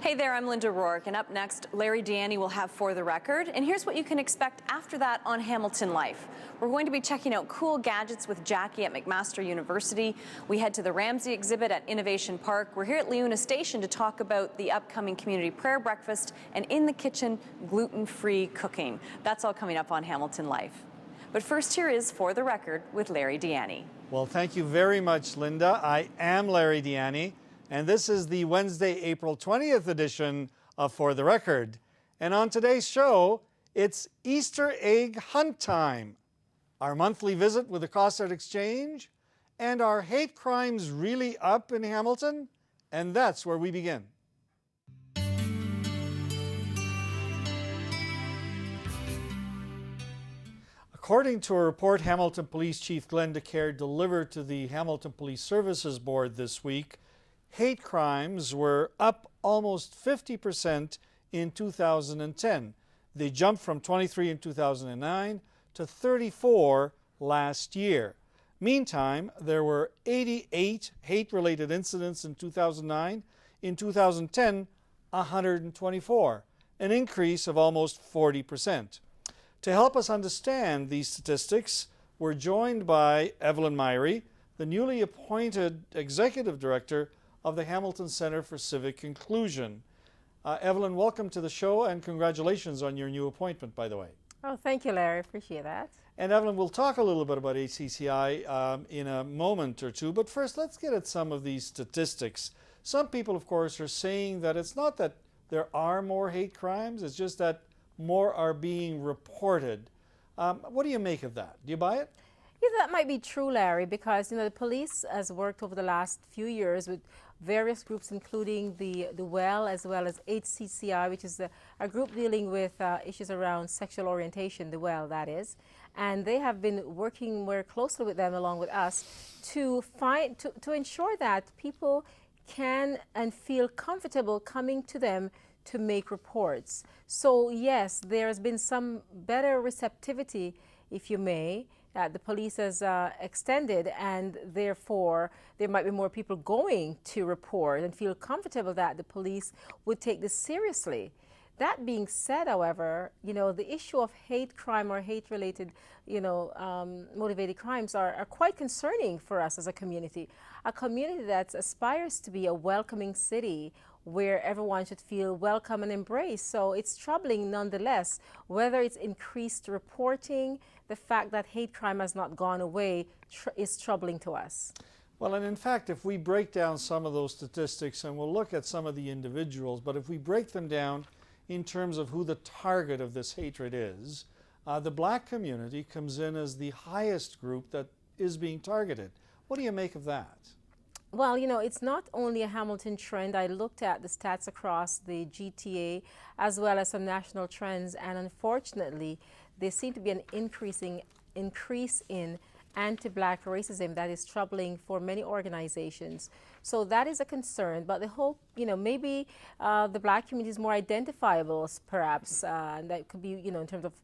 Hey there, I'm Linda Rourke, and up next, Larry Deanny will have For the Record, and here's what you can expect after that on Hamilton Life. We're going to be checking out cool gadgets with Jackie at McMaster University. We head to the Ramsey exhibit at Innovation Park. We're here at Leuna Station to talk about the upcoming community prayer breakfast and in the kitchen, gluten-free cooking. That's all coming up on Hamilton Life. But first, here is For the Record with Larry Deanny. Well, thank you very much, Linda. I am Larry Deanny, and this is the Wednesday, April 20th edition of For the Record. And on today's show, it's Easter egg hunt time, our monthly visit with the Cossart Exchange, and are hate crimes really up in Hamilton? And that's where we begin. According to a report Hamilton Police Chief Glenn DeCare delivered to the Hamilton Police Services Board this week, hate crimes were up almost 50% in 2010. They jumped from 23 in 2009 to 34 last year. Meantime, there were 88 hate-related incidents in 2009. In 2010, 124, an increase of almost 40%. To help us understand these statistics, we're joined by Evelyn Myrie, the newly appointed Executive Director of the Hamilton Center for Civic Inclusion. Evelyn, welcome to the show, and congratulations on your new appointment, by the way. Oh, thank you, Larry. Appreciate that. And Evelyn, we'll talk a little bit about HCCI in a moment or two, but first let's get at some of these statistics. Some people, of course, are saying that it's not that there are more hate crimes, it's just that more are being reported. What do you make of that? Do you buy it? Yeah, that might be true, Larry, because the police has worked over the last few years with various groups, including the WELL as well as HCCI, which is a group dealing with issues around sexual orientation, the WELL, that is. And they have been working more closely with them, along with us, to ensure that people can and feel comfortable coming to them to make reports. So yes, there has been some better receptivity, if you may, that the police has extended, and therefore there might be more people going to report and feel comfortable that the police would take this seriously. That being said, however, the issue of hate crime or hate-related, motivated crimes are quite concerning for us as a community that aspires to be a welcoming city where everyone should feel welcome and embraced. So it's troubling nonetheless, whether it's increased reporting, the fact that hate crime has not gone away is troubling to us. Well, and in fact, if we break down some of those statistics, and we'll look at some of the individuals, but if we break them down in terms of who the target of this hatred is, the black community comes in as the highest group that is being targeted. What do you make of that? Well, it's not only a Hamilton trend. I looked at the stats across the GTA as well as some national trends, and unfortunately, there seems to be an increase in anti-black racism that is troubling for many organizations. So that is a concern, but the hope, maybe the black community is more identifiable, perhaps, and that could be, in terms of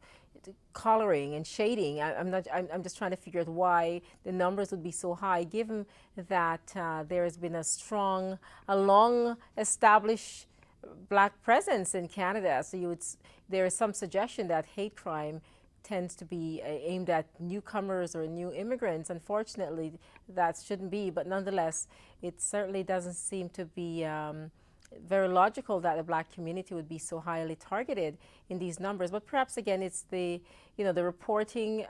coloring and shading. I'm just trying to figure out why the numbers would be so high, given that there has been a long established black presence in Canada. So there is some suggestion that hate crime tends to be aimed at newcomers or new immigrants. Unfortunately, that shouldn't be, but nonetheless, it certainly doesn't seem to be very logical that the black community would be so highly targeted in these numbers. But perhaps again, it's the reporting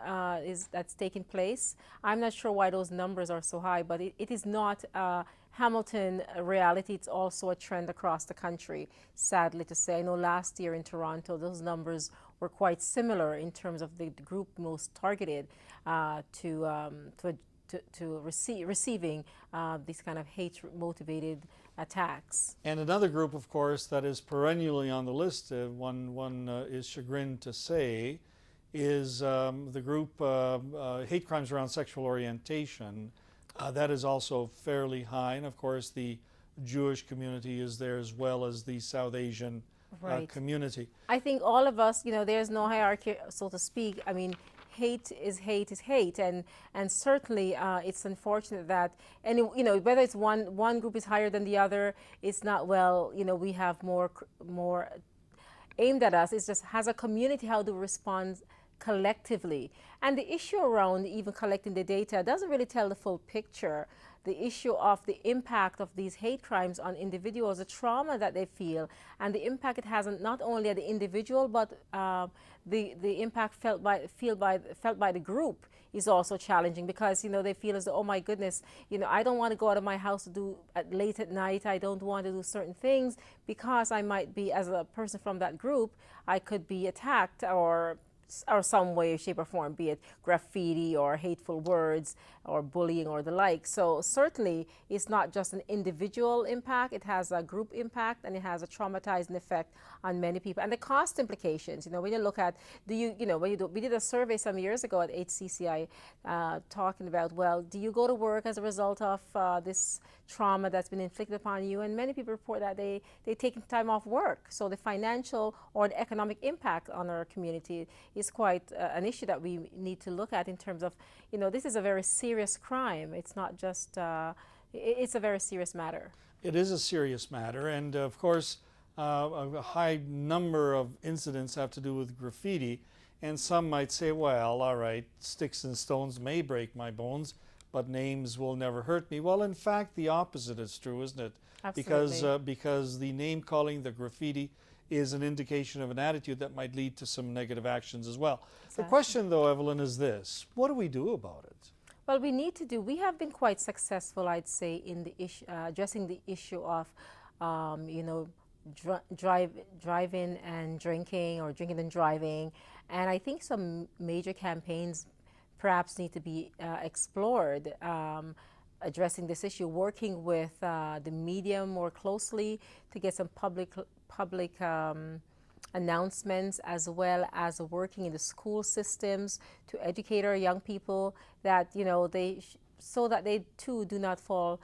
that's taking place. I'm not sure why those numbers are so high, but it is not a Hamilton reality. It's also a trend across the country, sadly to say. I know last year in Toronto, those numbers were quite similar in terms of the group most targeted to receiving these kind of hate-motivated attacks. And another group, of course, that is perennially on the list, one is chagrined to say, is the group hate crimes around sexual orientation. That is also fairly high, and of course the Jewish community is there as well as the South Asian community. I think all of us, there's no hierarchy, so to speak. I mean, hate is hate is hate, and certainly it's unfortunate that whether it's one group is higher than the other, it's not, well, we have more aimed at us. It's just, as a community, how do we respond collectively? And the issue around even collecting the data doesn't really tell the full picture. The issue of the impact of these hate crimes on individuals, the trauma that they feel, and the impact it has not only at the individual, but the impact felt by the group is also challenging, because they feel as though, oh my goodness, I don't want to go out of my house to do late at night. I don't want to do certain things because I might be, as a person from that group, I could be attacked or some way, shape, or form, be it graffiti or hateful words or bullying or the like. So certainly it's not just an individual impact, it has a group impact, and it has a traumatizing effect on many people. And the cost implications, when you look at, we did a survey some years ago at HCCI talking about, well, do you go to work as a result of this trauma that's been inflicted upon you? And many people report that they take time off work. So the financial or the economic impact on our community is quite an issue that we need to look at in terms of, this is a very serious crime. It's not just, it's a very serious matter. It is a serious matter, and of course, a high number of incidents have to do with graffiti, and some might say, well, all right, sticks and stones may break my bones, but names will never hurt me. Well, in fact, the opposite is true, isn't it? Absolutely. Because the name calling, the graffiti, is an indication of an attitude that might lead to some negative actions as well. Exactly. The question, though, Evelyn, is this: what do we do about it? Well, we have been quite successful, I'd say, in the addressing the issue of, driving and drinking, or drinking and driving. And I think some major campaigns perhaps need to be explored, addressing this issue, working with the media more closely to get some public announcements, as well as working in the school systems to educate our young people that so that they too do not fall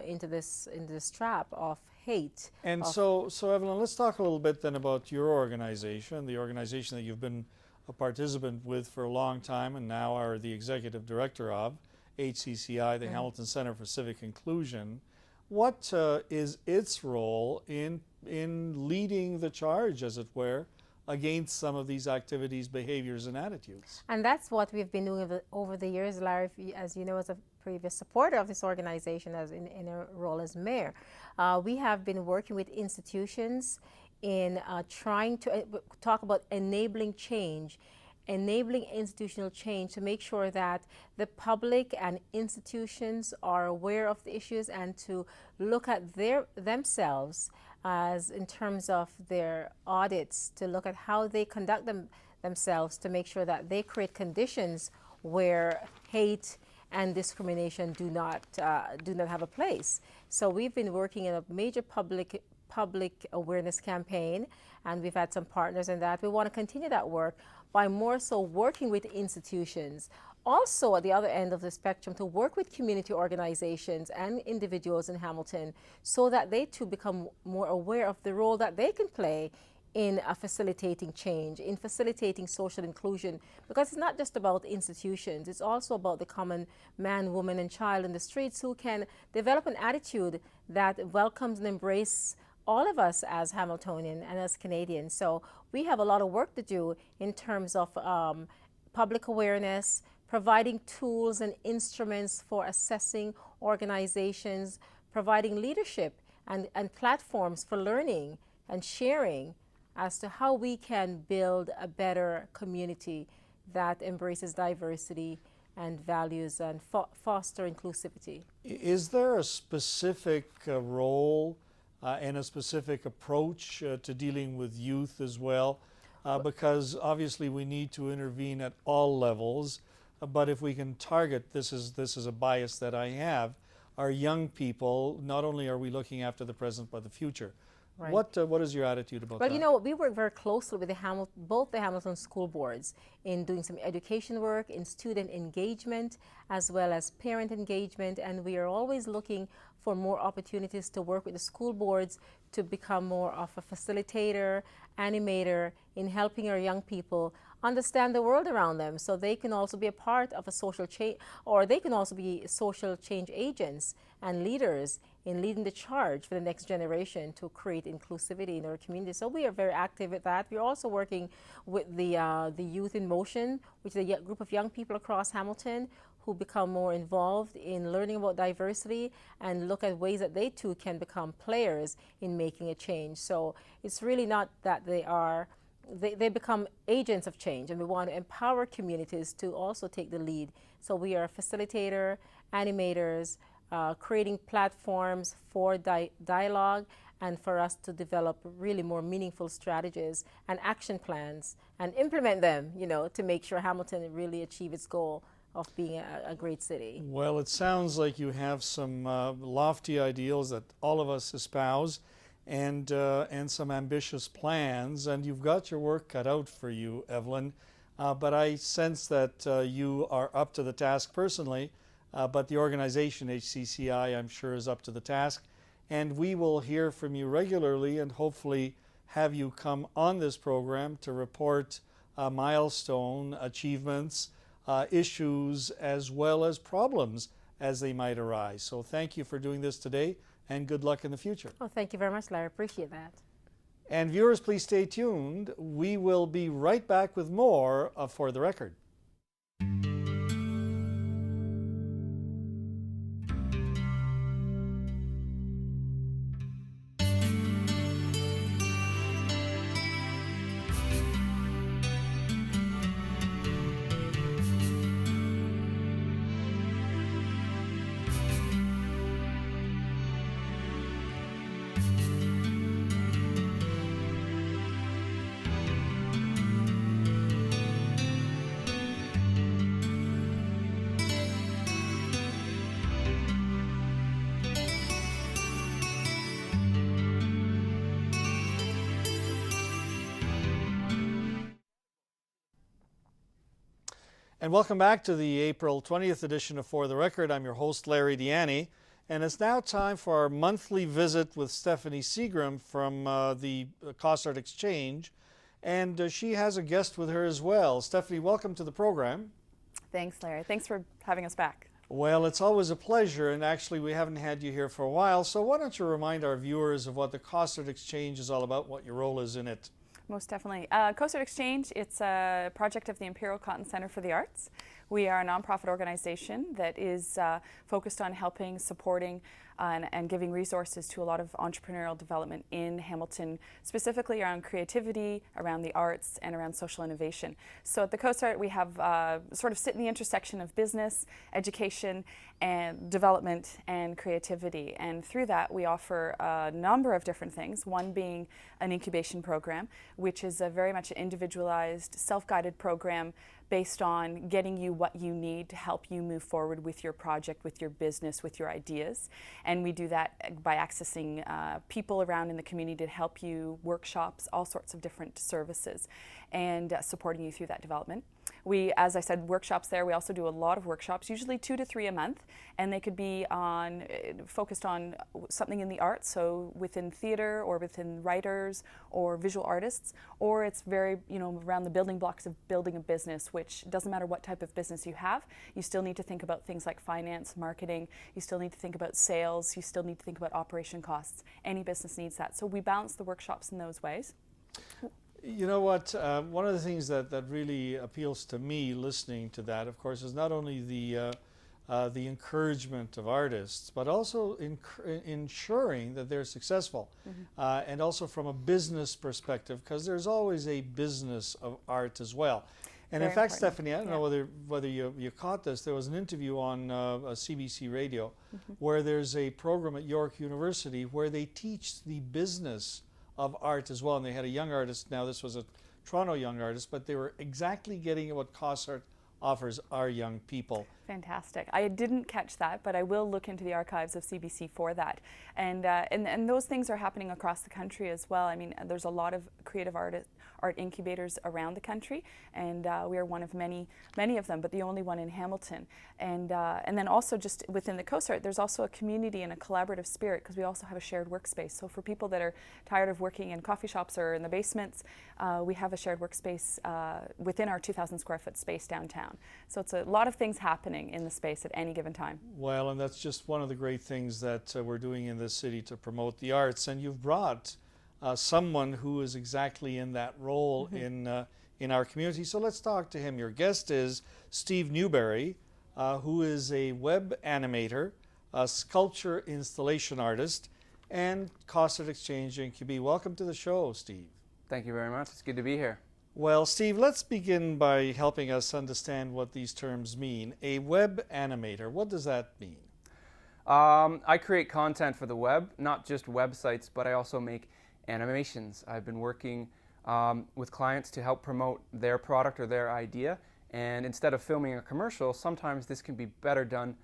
into this trap of hate. And so Evelyn, let's talk a little bit then about your organization, the organization that you've been a participant with for a long time and now are the executive director of, HCCI, the Hamilton Center for Civic Inclusion. What is its role in leading the charge, as it were, against some of these activities, behaviors, and attitudes? And that's what we've been doing over the years, Larry, as you know, as a previous supporter of this organization, as in a role as mayor. We have been working with institutions in trying to talk about enabling change, enabling institutional change, to make sure that the public and institutions are aware of the issues, and to look at themselves as in terms of their audits, to look at how they conduct themselves, to make sure that they create conditions where hate and discrimination do not have a place. So we've been working in a major public awareness campaign, and we've had some partners in that. We want to continue that work by more so working with institutions. Also, at the other end of the spectrum, to work with community organizations and individuals in Hamilton, so that they too become more aware of the role that they can play in facilitating change, in facilitating social inclusion, because it's not just about institutions, it's also about the common man, woman, and child in the streets, who can develop an attitude that welcomes and embraces all of us as Hamiltonian and as Canadians. So we have a lot of work to do in terms of public awareness, providing tools and instruments for assessing organizations, providing leadership and platforms for learning and sharing as to how we can build a better community that embraces diversity and values and foster inclusivity. Is there a specific role and a specific approach to dealing with youth as well? Because obviously we need to intervene at all levels, but if we can target, this is a bias that I have, our young people, not only are we looking after the present but the future. Right. What is your attitude about that? Well, we work very closely with both the Hamilton school boards in doing some education work, in student engagement, as well as parent engagement, and we are always looking for more opportunities to work with the school boards to become more of a facilitator, animator in helping our young people understand the world around them, so they can also be a part of a social change, or they can also be social change agents and leaders in leading the charge for the next generation to create inclusivity in our community. So we are very active at that. We're also working with the Youth in Motion, which is a group of young people across Hamilton who become more involved in learning about diversity and look at ways that they too can become players in making a change. So it's really not that they become agents of change, and we want to empower communities to also take the lead. So we are a facilitator, animators, creating platforms for dialogue, and for us to develop really more meaningful strategies and action plans and implement them, you know, to make sure Hamilton really achieve its goal of being a great city. Well, it sounds like you have some lofty ideals that all of us espouse, and some ambitious plans, and you've got your work cut out for you, Evelyn. But I sense that you are up to the task personally, but the organization, HCCI, I'm sure is up to the task. And we will hear from you regularly and hopefully have you come on this program to report milestone achievements, issues, as well as problems as they might arise. So thank you for doing this today, and good luck in the future. Oh, thank you very much, Larry. Appreciate that. And viewers, please stay tuned. We will be right back with more of For the Record. And welcome back to the April 20th edition of For the Record. I'm your host, Larry Deanne, and it's now time for our monthly visit with Stephanie Seagram from the Cossart Exchange, and she has a guest with her as well. Stephanie, welcome to the program. Thanks, Larry. Thanks for having us back. Well, it's always a pleasure, and actually we haven't had you here for a while, so why don't you remind our viewers of what the Cossart Exchange is all about, what your role is in it? Most definitely. Cossart Exchange, it's a project of the Imperial Cotton Center for the Arts. We are a nonprofit organization that is focused on helping, supporting, and giving resources to a lot of entrepreneurial development in Hamilton, specifically around creativity, around the arts, and around social innovation. So at the Cossart, we have sort of sit in the intersection of business, education, and development and creativity. And through that, we offer a number of different things, one being an incubation program, which is a very much individualized, self-guided program based on getting you what you need to help you move forward with your project, with your business, with your ideas. And we do that by accessing people around in the community to help you, workshops, all sorts of different services, and supporting you through that development. We, as I said, workshops there. We also do a lot of workshops, usually 2 to 3 a month, and they could be focused on something in the arts, so within theater or within writers or visual artists, or it's very, around the building blocks of building a business, which doesn't matter what type of business you have, you still need to think about things like finance, marketing, you still need to think about sales, you still need to think about operation costs. Any business needs that. So we balance the workshops in those ways. You know what, one of the things that really appeals to me listening to that, of course, is not only the encouragement of artists, but also ensuring that they're successful. And also from a business perspective, because there's always a business of art as well. And Very in fact, important. Stephanie, I don't know whether you caught this, there was an interview on CBC Radio where there's a program at York University where they teach the business of art as well, and they had a young artist. Now this was a Toronto young artist, but they were exactly getting at what Cossart offers our young people. Fantastic. I didn't catch that, but I will look into the archives of CBC for that. And those things are happening across the country as well. I mean, there's a lot of creative art incubators around the country, and we are one of many of them, but the only one in Hamilton. And then also just within the Cossart, there's also a community and a collaborative spirit, because we also have a shared workspace. So for people that are tired of working in coffee shops or in the basements, we have a shared workspace within our 2,000 square foot space downtown. So it's a lot of things happening in the space at any given time. Well, and that's just one of the great things that we're doing in this city to promote the arts. And you've brought someone who is exactly in that role in our community. So let's talk to him. Your guest is Steve Newberry, who is a web animator, a sculpture installation artist, and Cossart Exchange in QB. Welcome to the show, Steve. Thank you very much. It's good to be here. Well, Steve, let's begin by helping us understand what these terms mean. A web animator, what does that mean? I create content for the web, not just websites, but I also make animations. I've been working with clients to help promote their product or their idea, and instead of filming a commercial, sometimes this can be better done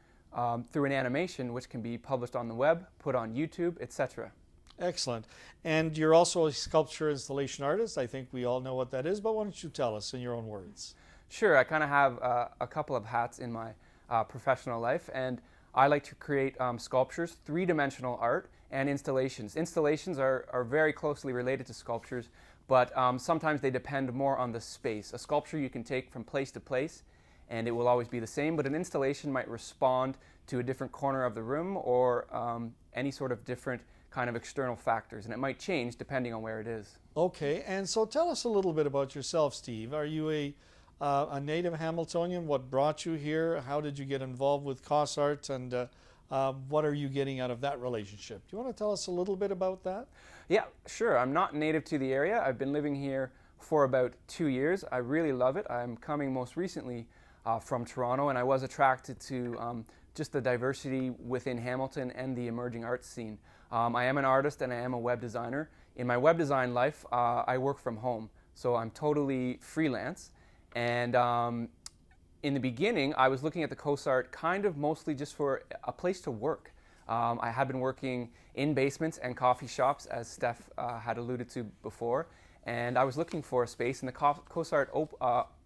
through an animation, which can be published on the web, put on YouTube, etc. Excellent. And you're also a sculpture installation artist. I think we all know what that is, but why don't you tell us in your own words? Sure, I kind of have a couple of hats in my professional life, and I like to create sculptures, three-dimensional art, and installations. Installations are very closely related to sculptures, but sometimes they depend more on the space. A sculpture you can take from place to place, and it will always be the same, but an installation might respond to a different corner of the room or any sort of different kind of external factors, and it might change depending on where it is. Okay, and so tell us a little bit about yourself, Steve. Are you a native Hamiltonian? What brought you here? How did you get involved with Cossart, and what are you getting out of that relationship? Do you want to tell us a little bit about that? Yeah, sure. I'm not native to the area. I've been living here for about 2 years. I really love it. I'm coming most recently from Toronto, and I was attracted to just the diversity within Hamilton and the emerging arts scene. I am an artist and I am a web designer. In my web design life, I work from home, so I'm totally freelance. And in the beginning, I was looking at the Cossart kind of mostly just for a place to work. I had been working in basements and coffee shops, as Steph had alluded to before, and I was looking for a space, and the Cossart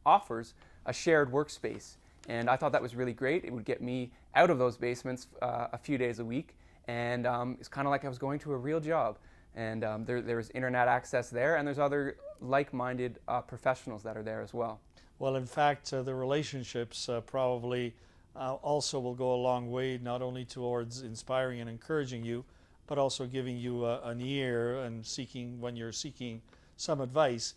offers a shared workspace. And I thought that was really great. It would get me out of those basements a few days a week, and it's kind of like I was going to a real job. And there's internet access there, and there's other like-minded professionals that are there as well. Well, in fact, the relationships probably also will go a long way, not only towards inspiring and encouraging you, but also giving you an ear and seeking, when you're seeking some advice.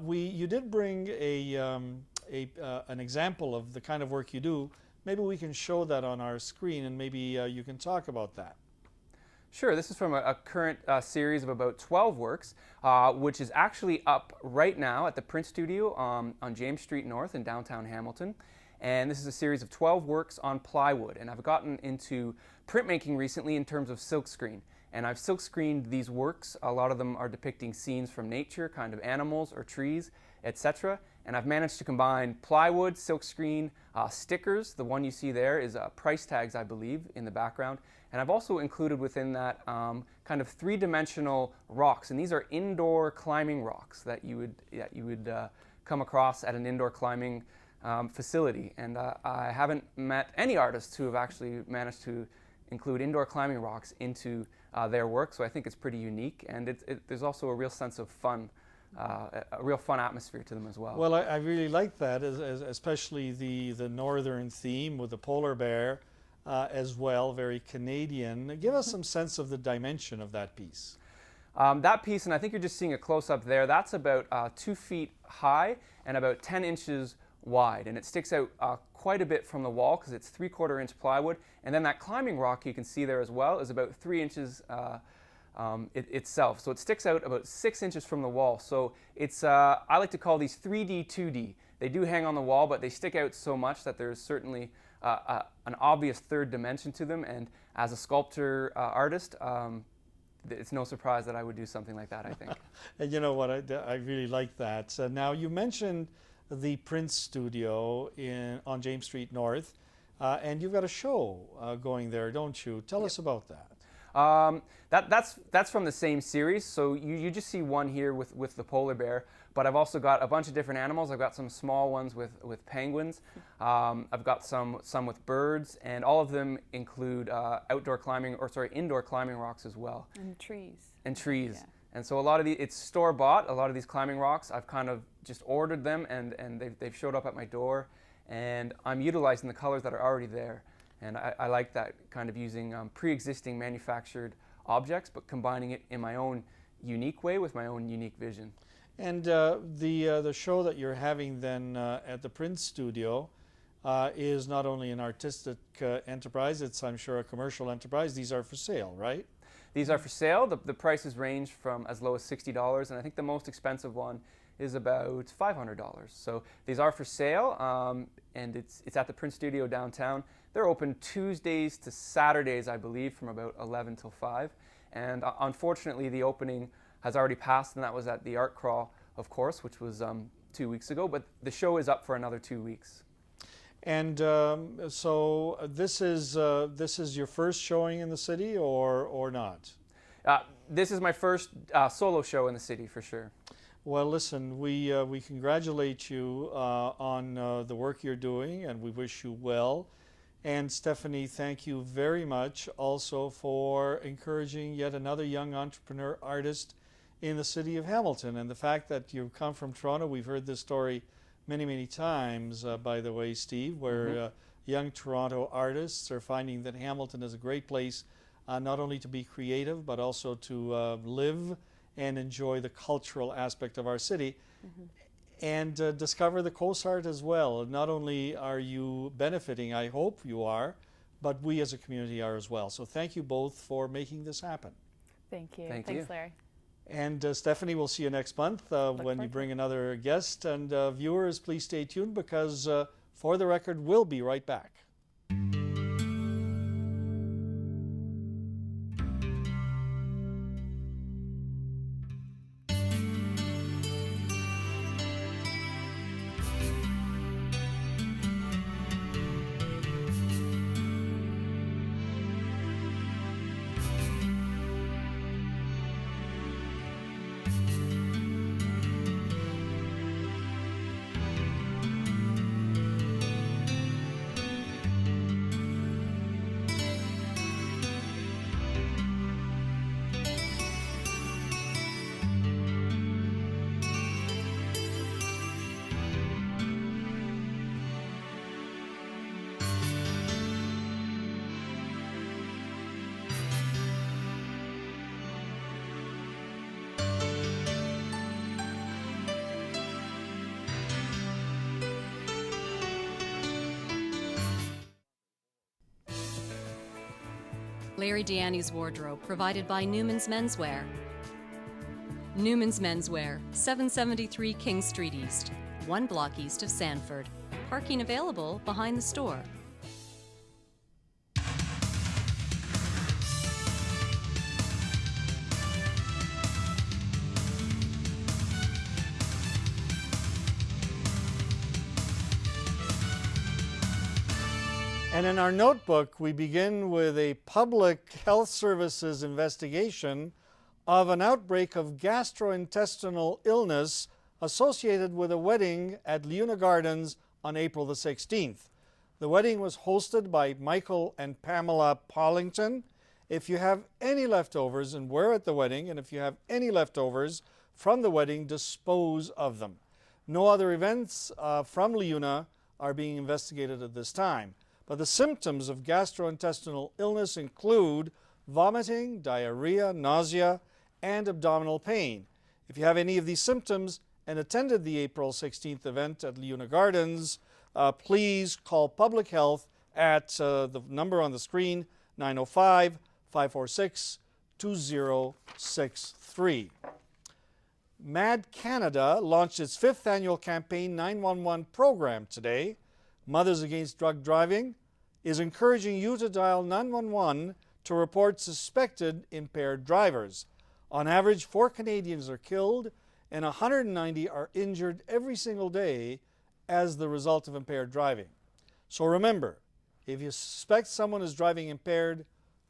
You did bring an example of the kind of work you do. Maybe we can show that on our screen, and maybe you can talk about that. Sure, this is from a current series of about 12 works, which is actually up right now at the Print Studio on James Street North in downtown Hamilton. And this is a series of 12 works on plywood. And I've gotten into printmaking recently in terms of silkscreen. And I've silkscreened these works. A lot of them are depicting scenes from nature, kind of animals or trees, etc. And I've managed to combine plywood, silkscreen, stickers. The one you see there is price tags, I believe, in the background. And I've also included within that kind of three-dimensional rocks. And these are indoor climbing rocks that you would come across at an indoor climbing facility. And I haven't met any artists who have actually managed to include indoor climbing rocks into their work. So I think it's pretty unique. And there's also a real sense of fun. A real fun atmosphere to them as well. Well, I really like that, especially the northern theme with the polar bear as well, very Canadian. Give us some sense of the dimension of that piece. That piece, and I think you're just seeing a close-up there, that's about 2 feet high and about 10 inches wide. And it sticks out quite a bit from the wall because it's 3/4 inch plywood. And then that climbing rock you can see there as well is about 3 inches itself. So it sticks out about 6 inches from the wall. So it's, I like to call these 3D, 2D. They do hang on the wall, but they stick out so much that there's certainly an obvious third dimension to them. And as a sculptor artist, it's no surprise that I would do something like that, I think. And you know what, I really like that. Now you mentioned the Prince Studio on James Street North, and you've got a show going there, don't you? Tell us about that. That's from the same series. So you just see one here with the polar bear, but I've also got a bunch of different animals. I've got some small ones with penguins. I've got some with birds, and all of them include indoor climbing rocks as well. And trees. And trees. Yeah. And so a lot of it's store-bought. A lot of these climbing rocks, I've kind of just ordered them, and they've showed up at my door, and I'm utilizing the colors that are already there. And I like that, kind of using pre-existing manufactured objects, but combining it in my own unique way with my own unique vision. And the show that you're having then at the Prince Studio is not only an artistic enterprise, it's, I'm sure, a commercial enterprise. These are for sale, right? These are for sale. The prices range from as low as $60, and I think the most expensive one is about $500. So these are for sale, and it's at the Prince Studio downtown. They're open Tuesdays to Saturdays, I believe, from about 11 till 5. And unfortunately, the opening has already passed, and that was at the Art Crawl, of course, which was 2 weeks ago. But the show is up for another 2 weeks. And so this is your first showing in the city, or not? This is my first solo show in the city, for sure. Well, listen, we congratulate you on the work you're doing, and we wish you well. And Stephanie, thank you very much also for encouraging yet another young entrepreneur artist in the city of Hamilton. And the fact that you've come from Toronto, we've heard this story many, many times, by the way, Steve, where young Toronto artists are finding that Hamilton is a great place not only to be creative, but also to live and enjoy the cultural aspect of our city. And discover the Cossart as well. Not only are you benefiting, I hope you are, but we as a community are as well. So thank you both for making this happen. Thank you. Thanks, Larry. And Stephanie, we'll see you next month when you bring another guest. And viewers, please stay tuned, because For the Record we'll be right back. Larry Deanne's wardrobe, provided by Newman's Menswear. Newman's Menswear, 773 King Street East, 1 block east of Sanford. Parking available behind the store. And in our notebook, we begin with a public health services investigation of an outbreak of gastrointestinal illness associated with a wedding at Leuna Gardens on April the 16th. The wedding was hosted by Michael and Pamela Pollington. If you have any leftovers, and we're at the wedding, and if you have any leftovers from the wedding, dispose of them. No other events from Leuna are being investigated at this time. But the symptoms of gastrointestinal illness include vomiting, diarrhea, nausea, and abdominal pain. If you have any of these symptoms and attended the April 16th event at Leuna Gardens, please call Public Health at the number on the screen, 905-546-2063. MAD Canada launched its 5th annual campaign 911 program today. Mothers Against Drug Driving is encouraging you to dial 911 to report suspected impaired drivers. On average, 4 Canadians are killed and 190 are injured every single day as the result of impaired driving. So remember, if you suspect someone is driving impaired,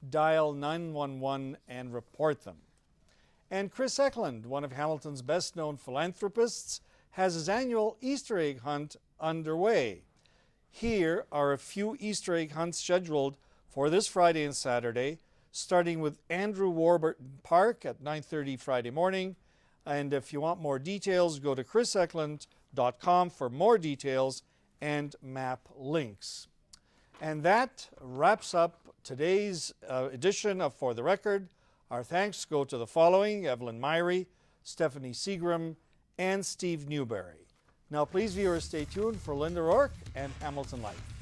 dial 911 and report them. And Chris Eklund, one of Hamilton's best-known philanthropists, has his annual Easter egg hunt underway. Here are a few Easter egg hunts scheduled for this Friday and Saturday, starting with Andrew Warburton Park at 9:30 Friday morning. And if you want more details, go to chriseklund.com for more details and map links. And that wraps up today's edition of For the Record. Our thanks go to the following: Evelyn Myrie, Stephanie Seagram, and Steve Newberry. Now please, viewers, stay tuned for Linda Rourke and Hamilton Life.